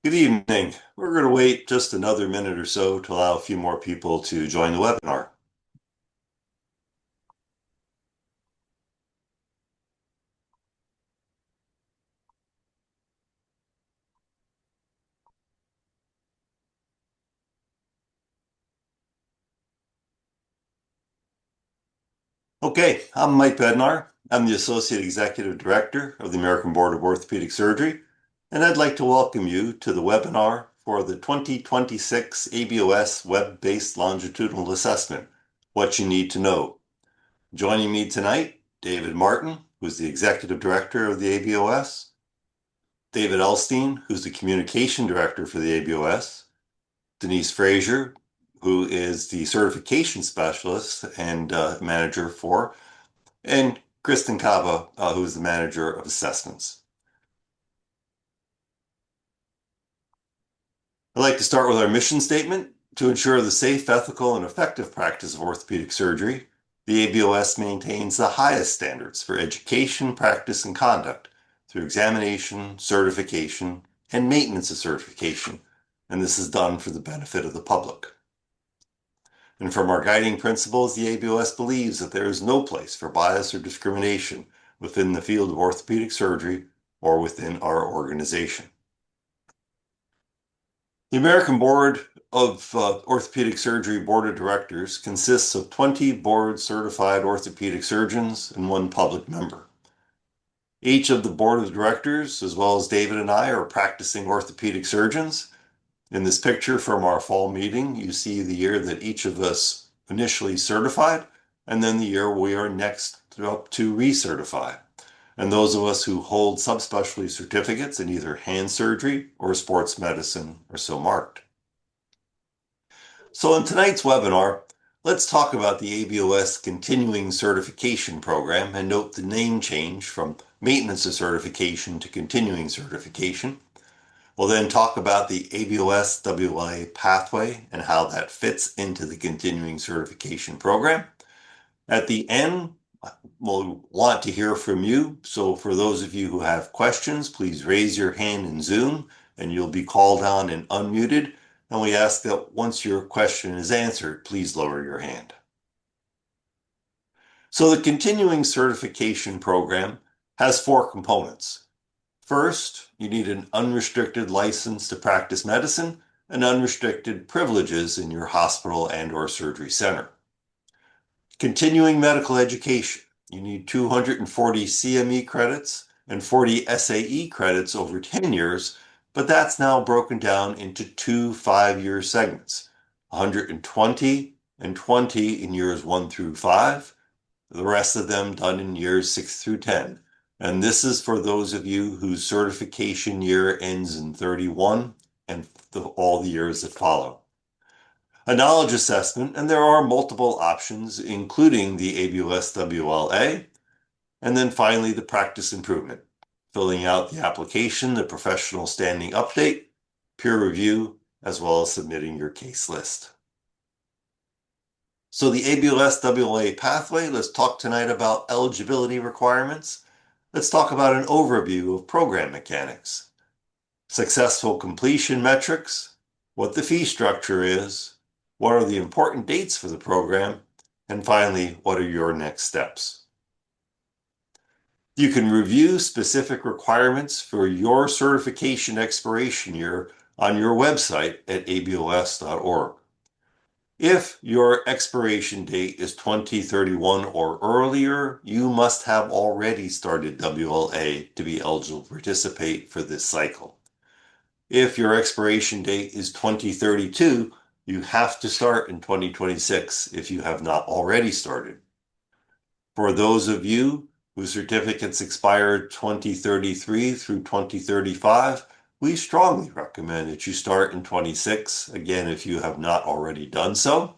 Good evening. We're going to wait just another minute or so to allow a few more people to join the webinar. Okay, I'm Mike Bednar. I'm the Associate Executive Director of the American Board of Orthopedic Surgery, and I'd like to welcome you to the webinar for the 2026 ABOS Web-Based Longitudinal Assessment, What You Need to Know. Joining me tonight, David Martin, who's the Executive Director of the ABOS, David Elstein, who's the Communication Director for the ABOS, Denise Frazier, who is the certification specialist and manager for, and Kristen Kaba, who is the manager of assessments. I'd like to start with our mission statement. To ensure the safe, ethical, and effective practice of orthopedic surgery, the ABOS maintains the highest standards for education, practice, and conduct through examination, certification, and maintenance of certification, and this is done for the benefit of the public. And from our guiding principles, the ABOS believes that there is no place for bias or discrimination within the field of orthopedic surgery or within our organization. The American Board of Orthopedic Surgery Board of Directors consists of 20 board-certified orthopedic surgeons and one public member. Each of the board of directors, as well as David and I, are practicing orthopedic surgeons. In this picture from our fall meeting, you see the year that each of us initially certified, and then the year we are next up to recertify. And those of us who hold subspecialty certificates in either hand surgery or sports medicine are so marked. So in tonight's webinar, let's talk about the ABOS Continuing Certification Program and note the name change from Maintenance of Certification to Continuing Certification. We'll then talk about the ABOS WLA pathway and how that fits into the continuing certification program. At the end, we'll want to hear from you. So for those of you who have questions, please raise your hand in Zoom and you'll be called on and unmuted. And we ask that once your question is answered, please lower your hand. So the continuing certification program has 4 components. First, you need an unrestricted license to practice medicine and unrestricted privileges in your hospital and/or surgery center. Continuing medical education, you need 240 CME credits and 40 SAE credits over 10 years, but that's now broken down into 2 5-year segments, 120 and 20 in years 1 through 5, the rest of them done in years 6 through 10. And this is for those of you whose certification year ends in 31 and all the years that follow. A knowledge assessment, and there are multiple options, including the ABOS WLA, and then finally the practice improvement, filling out the application, the professional standing update, peer review, as well as submitting your case list. So the ABOS WLA pathway, let's talk tonight about eligibility requirements. Let's talk about an overview of program mechanics, successful completion metrics, what the fee structure is, what are the important dates for the program, and finally, what are your next steps? You can review specific requirements for your certification expiration year on your website at abos.org. If your expiration date is 2031 or earlier, you must have already started WLA to be eligible to participate for this cycle. If your expiration date is 2032, you have to start in 2026 if you have not already started. For those of you whose certificates expire 2033 through 2035, we strongly recommend that you start in 26, again, if you have not already done so.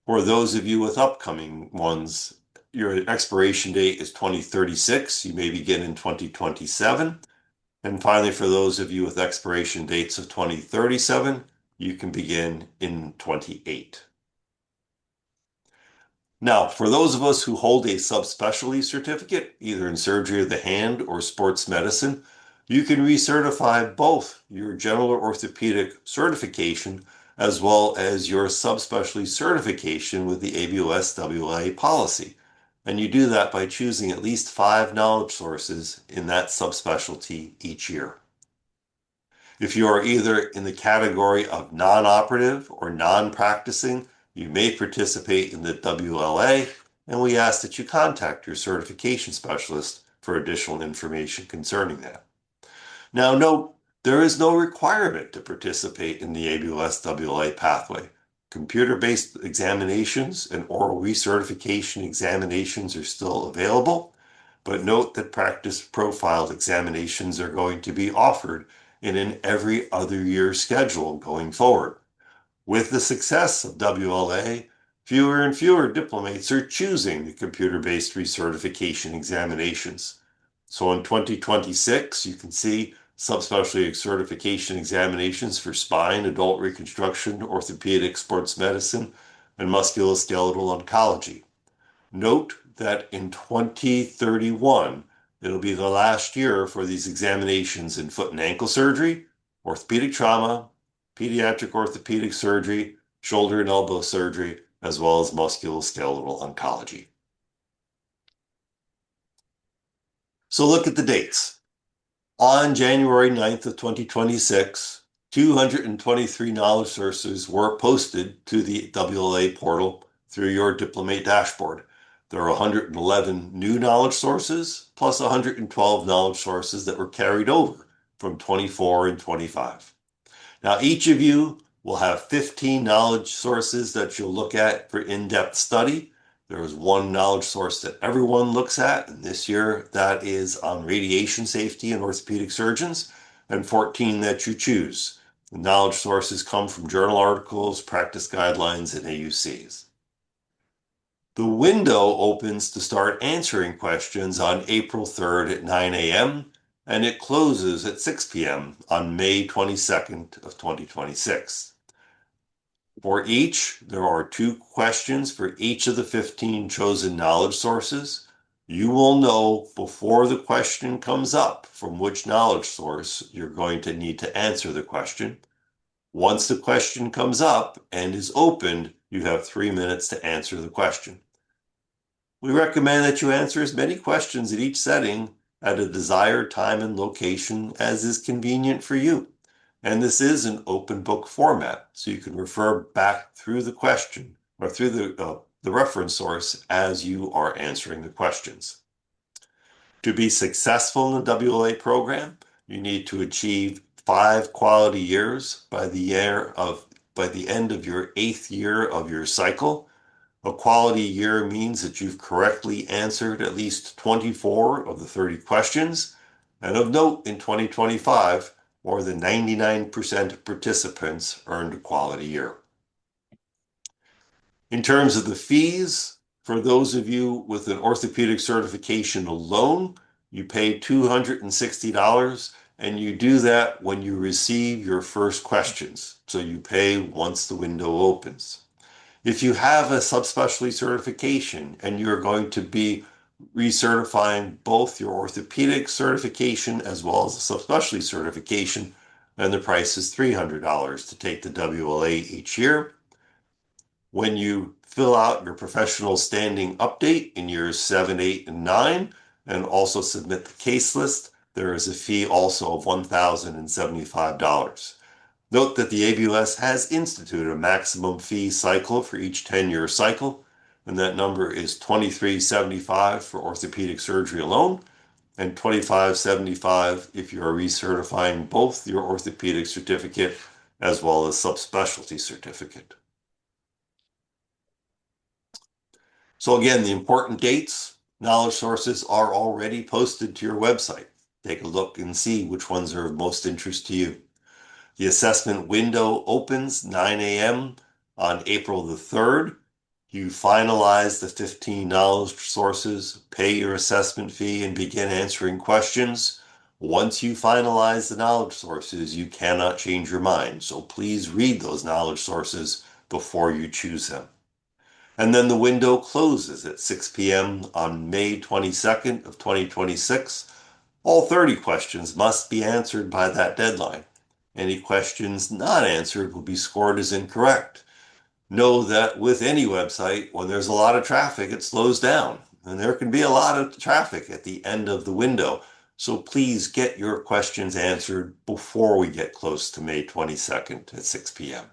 For those of you with upcoming ones, your expiration date is 2036. You may begin in 2027. And finally, for those of you with expiration dates of 2037, you can begin in 28. Now, for those of us who hold a subspecialty certificate, either in surgery of the hand or sports medicine, You can recertify both your general orthopedic certification as well as your subspecialty certification with the ABOS WLA policy. And you do that by choosing at least 5 knowledge sources in that subspecialty each year. If you are either in the category of non-operative or non-practicing, you may participate in the WLA, and we ask that you contact your certification specialist for additional information concerning that. Now, note, there is no requirement to participate in the ABOS WLA pathway. Computer-based examinations and oral recertification examinations are still available, but note that practice profiled examinations are going to be offered in an every other year schedule going forward. With the success of WLA, fewer and fewer diplomates are choosing the computer-based recertification examinations. So in 2026, you can see subspecialty certification examinations for spine, adult reconstruction, orthopedic, sports medicine, and musculoskeletal oncology. Note that in 2031, it'll be the last year for these examinations in foot and ankle surgery, orthopedic trauma, pediatric orthopedic surgery, shoulder and elbow surgery, as well as musculoskeletal oncology. So look at the dates. On January 9th of 2026, 223 knowledge sources were posted to the WLA portal through your Diplomate dashboard. There are 111 new knowledge sources plus 112 knowledge sources that were carried over from 24 and 25. Now, each of you will have 15 knowledge sources that you'll look at for in-depth study. There is one knowledge source that everyone looks at, and this year that is on radiation safety and orthopedic surgeons, and 14 that you choose. The knowledge sources come from journal articles, practice guidelines, and AUCs. The window opens to start answering questions on April 3rd at 9 a.m., and it closes at 6 p.m. on May 22nd of 2026. For each, there are 2 questions for each of the 15 chosen knowledge sources. You will know before the question comes up from which knowledge source you're going to need to answer the question. Once the question comes up and is opened, you have 3 minutes to answer the question. We recommend that you answer as many questions at each setting at a desired time and location as is convenient for you. And this is an open book format, so you can refer back through the question or through the reference source as you are answering the questions. To be successful in the WLA program, you need to achieve 5 quality years by the end of your 8th year of your cycle. A quality year means that you've correctly answered at least 24 of the 30 questions. And of note, in 2025, more than 99% of participants earned a quality year. In terms of the fees, for those of you with an orthopedic certification alone, you pay $260, and you do that when you receive your first questions. So you pay once the window opens. If you have a subspecialty certification and you're going to be recertifying both your orthopedic certification as well as a subspecialty certification, then the price is $300 to take the WLA each year. When you fill out your professional standing update in years 7, 8, and 9, and also submit the case list, there is a fee also of $1,075. Note that the ABOS has instituted a maximum fee cycle for each 10-year cycle, and that number is $23.75 for orthopedic surgery alone, and $25.75 if you are recertifying both your orthopedic certificate as well as subspecialty certificate. So again, the important dates, knowledge sources are already posted to your website. Take a look and see which ones are of most interest to you. The assessment window opens 9 a.m. on April the 3rd. You finalize the 15 knowledge sources, pay your assessment fee, and begin answering questions. Once you finalize the knowledge sources, you cannot change your mind. So please read those knowledge sources before you choose them. And then the window closes at 6 p.m. on May 22nd of 2026. All 30 questions must be answered by that deadline. Any questions not answered will be scored as incorrect. Know that with any website, when there's a lot of traffic, it slows down. And there can be a lot of traffic at the end of the window. So please get your questions answered before we get close to May 22nd at 6 p.m.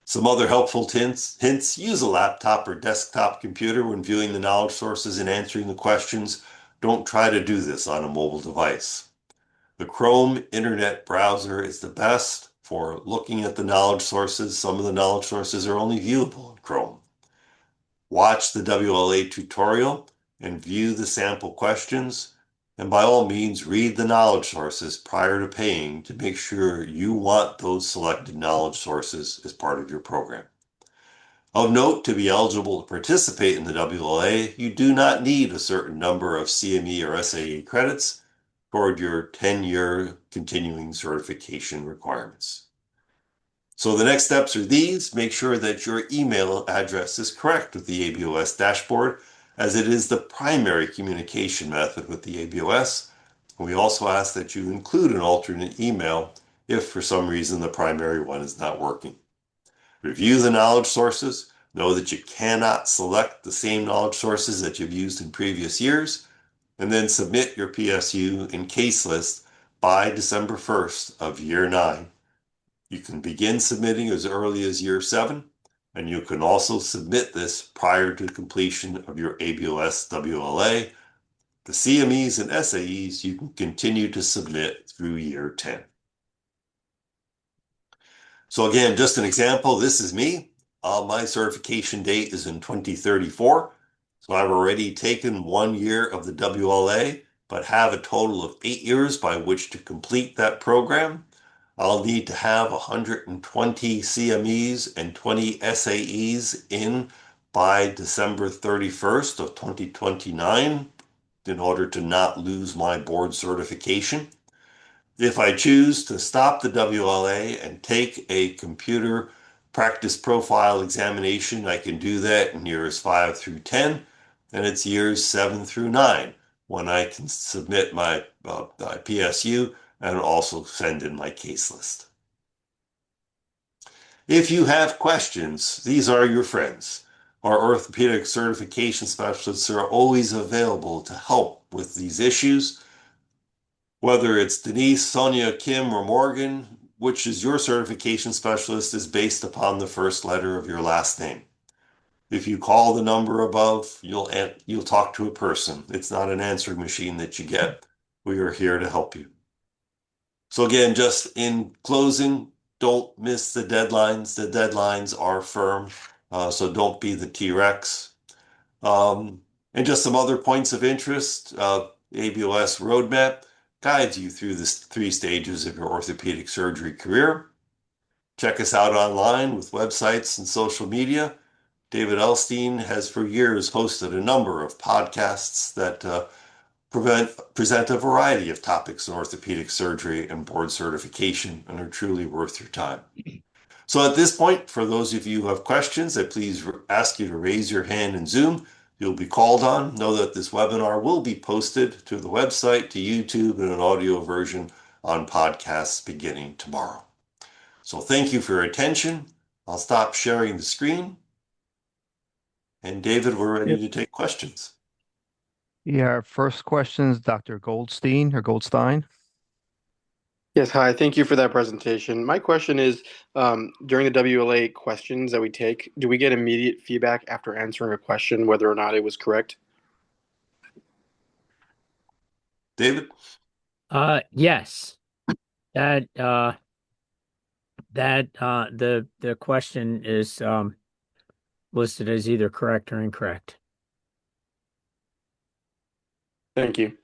Some other helpful hints: use a laptop or desktop computer when viewing the knowledge sources and answering the questions. Don't try to do this on a mobile device. The Chrome internet browser is the best for looking at the knowledge sources. Some of the knowledge sources are only viewable in Chrome. Watch the WLA tutorial and view the sample questions. And by all means, read the knowledge sources prior to paying to make sure you want those selected knowledge sources as part of your program. Of note, to be eligible to participate in the WLA, you do not need a certain number of CME or SAE credits toward your 10-year continuing certification requirements. So the next steps are these. Make sure that your email address is correct with the ABOS dashboard, as it is the primary communication method with the ABOS. We also ask that you include an alternate email if for some reason the primary one is not working. Review the knowledge sources. Know that you cannot select the same knowledge sources that you've used in previous years, and then submit your PSU and case list by December 1st of year 9. You can begin submitting as early as year 7, and you can also submit this prior to completion of your ABOS WLA. The CMEs and SAEs you can continue to submit through year 10. So again, just an example, this is me. My certification date is in 2034. So I've already taken 1 year of the WLA, but have a total of 8 years by which to complete that program. I'll need to have 120 CMEs and 20 SAEs in by December 31st of 2029 in order to not lose my board certification. If I choose to stop the WLA and take a computer practice profile examination, I can do that in years 5 through 10, and it's years 7 through 9 when I can submit my PSU and also send in my case list. If you have questions, these are your friends. Our orthopedic certification specialists are always available to help with these issues. Whether it's Denise, Sonia, Kim, or Morgan, which is your certification specialist is based upon the first letter of your last name. If you call the number above, you'll talk to a person. It's not an answering machine that you get. We are here to help you. So again, just in closing, don't miss the deadlines. The deadlines are firm, so don't be the T-Rex. And just some other points of interest. ABOS Roadmap guides you through the 3 stages of your orthopedic surgery career. Check us out online with websites and social media. David Elstein has for years hosted a number of podcasts that present a variety of topics in orthopedic surgery and board certification and are truly worth your time. So at this point, for those of you who have questions, I please ask you to raise your hand in Zoom. You'll be called on. Know that this webinar will be posted to the website, to YouTube, and an audio version on podcasts beginning tomorrow. So thank you for your attention. I'll stop sharing the screen. And David, we're ready to take questions. Yeah, our first question is Dr. Goldstein or Goldstein. Yes, hi. Thank you for that presentation. My question is, during the WLA questions that we take, do we get immediate feedback after answering a question whether or not it was correct? David? Yes. The question is listed as either correct or incorrect. Thank you.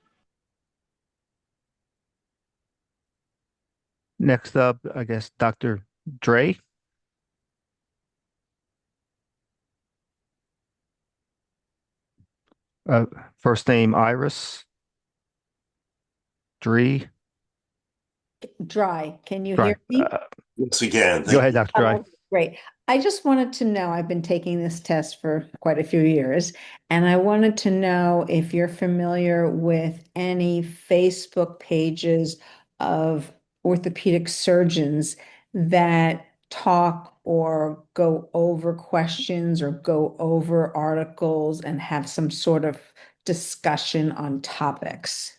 Next up, I guess, Dr. Dre. First name Iris. Dre. Dry. Can you Dry. hear me? Yes, we can. Go ahead, Dr. Dry. Great. I just wanted to know, I've been taking this test for quite a few years, and I wanted to know if you're familiar with any Facebook pages of orthopedic surgeons that talk or go over questions or go over articles and have some sort of discussion on topics.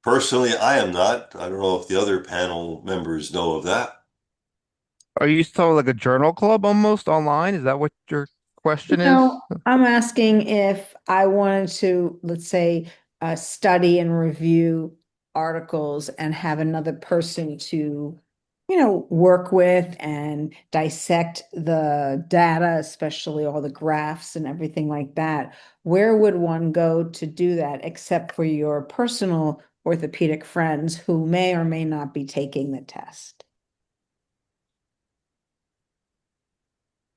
Personally, I am not. I don't know if the other panel members know of that. Are you still like a journal club almost online? Is that what your question is? No, I'm asking if I wanted to, let's say, study and review articles and have another person to, work with and dissect the data, especially all the graphs and everything like that. Where would one go to do that except for your personal orthopedic friends who may or may not be taking the test?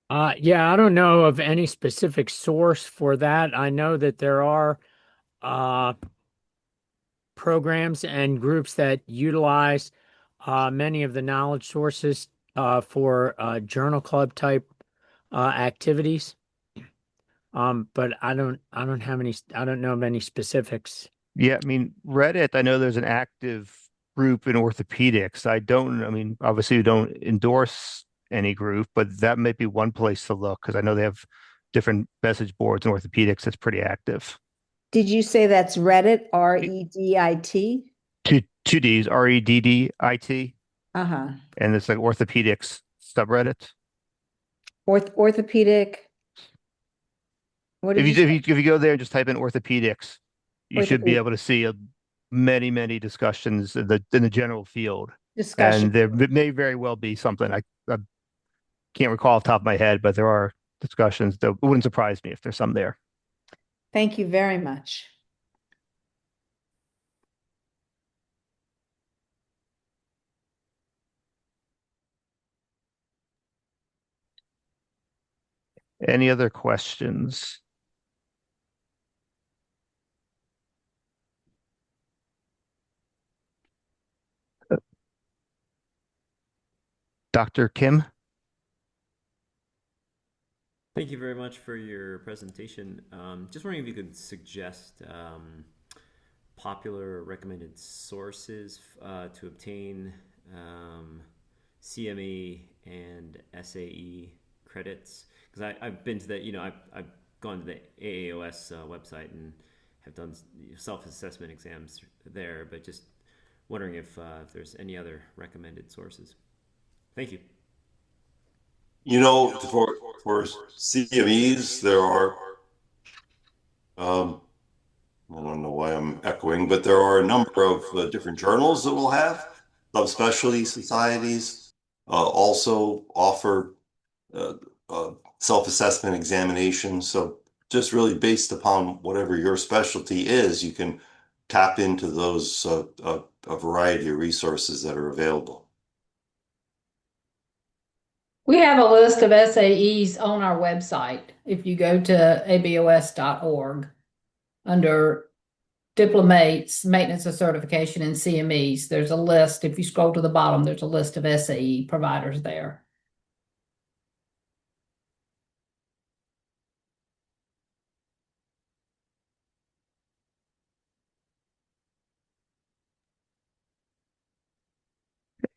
Yeah, I don't know of any specific source for that. I know that there are uh, programs and groups that utilize many of the knowledge sources for journal club type activities. But I don't have any, I don't know of any specifics. Yeah, I mean, Reddit, I know there's an active group in orthopedics. I mean, obviously we don't endorse any group, but that might be one place to look because I know they have different message boards in orthopedics that's pretty active. Did you say that's Reddit, Reddit? Two D's, Reddit, Uh-huh. and it's like orthopedics subreddit. Orthopedic, what If did you you say? if you go there and just type in orthopedics, you should be Orthopedic able to see many discussions in the general field, discussion. and there may very well be something I can't recall off the top of my head, but there are discussions that it wouldn't surprise me if there's some there. Thank you very much. Any other questions? Dr. Kim? Thank you very much for your presentation. Just wondering if you could suggest popular recommended sources to obtain CME and SAE credits. Because I've been to the, I've gone to the AAOS website and have done self-assessment exams there, but just wondering if there's any other recommended sources. Thank you. For CMEs, there are, I don't know why I'm echoing, but there are a number of different journals that will have subspecialty societies, also offer uh, self-assessment examinations. So just really based upon whatever your specialty is, you can tap into those a variety of resources that are available. We have a list of SAEs on our website. If you go to abos.org under diplomates, maintenance of certification, and CMEs, there's a list. If you scroll to the bottom, there's a list of SAE providers there.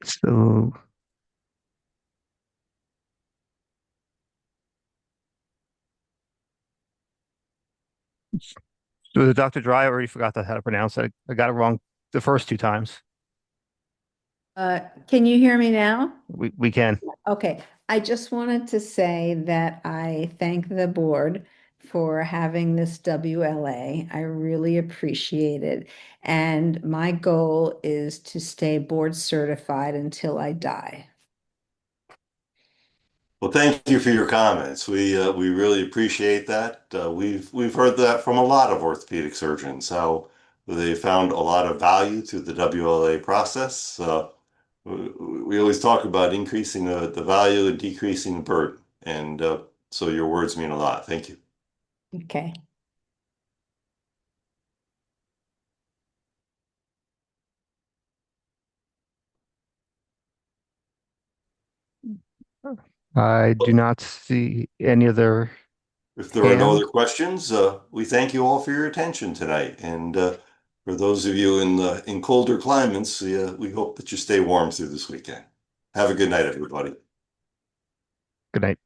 So, was it Dr. Dry? I already forgot how to pronounce it. I got it wrong the first two times. Can you hear me now? We can. Okay, I just wanted to say that I thank the board for having this WLA. I really appreciate it. And my goal is to stay board certified until I die. Well, thank you for your comments. We really appreciate that. We've heard that from a lot of orthopedic surgeons, how they found a lot of value through the WLA process. We always talk about increasing the value and decreasing the burden, and so your words mean a lot. Thank you. Okay. I do not see any other If there are no hands. other questions, we thank you all for your attention tonight. And for those of you in colder climates, we hope that you stay warm through this weekend. Have a good night, everybody. Good night.